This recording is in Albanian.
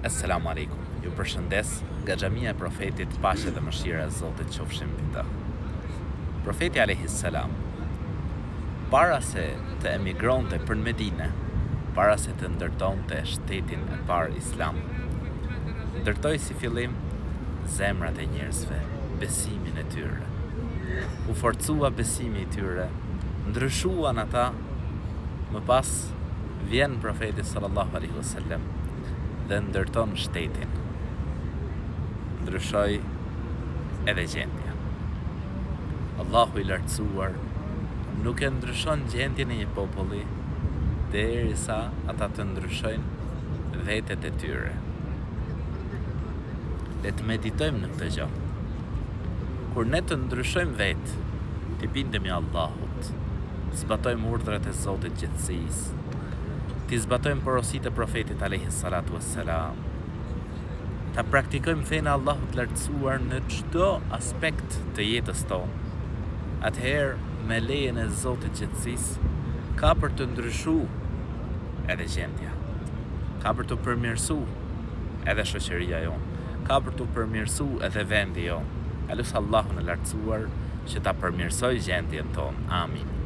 Assalamu alaikum. Ju përshëndes nga xhamia e profetit, paqja dhe mëshira e Zotit qofshin mbi të. Profeti alayhis salam, para se të emigronte për në Medinë, para se të ndërtonte shtetin e parë islam, ndërtoi si fillim zemrat e njerëzve, besimin e tyre. U forcua besimi i tyre, ndryshuan ata, më pas vjen profeti sallallahu alaihi wasallam dhe ndërton shtetin. Ndryshoi edhe gjendja. Allahu i lartësuar nuk e ndryshon gjendjen e një populli derisa ata të ndryshojnë vetet e tyre. Le të meditojmë në këtë gjë. Kur ne të ndryshojmë vetë, të bindemi Allahut, zbatojmë urdhrat e Zotit gjithësisë, të zbatojmë porositë e profetit alayhis salatu wassalam, ta praktikojmë fenë Allahut lartësuar në çdo aspekt të jetës tonë, atëherë me lejen e Zotit gjithësisë ka për të ndryshuar edhe gjendja, ka për të përmirësuar edhe shoqëria jonë, ka për të përmirësuar edhe vendi jonë. Alus Allahun e lartësuar që ta përmirësoj gjendjen tonë. Amin.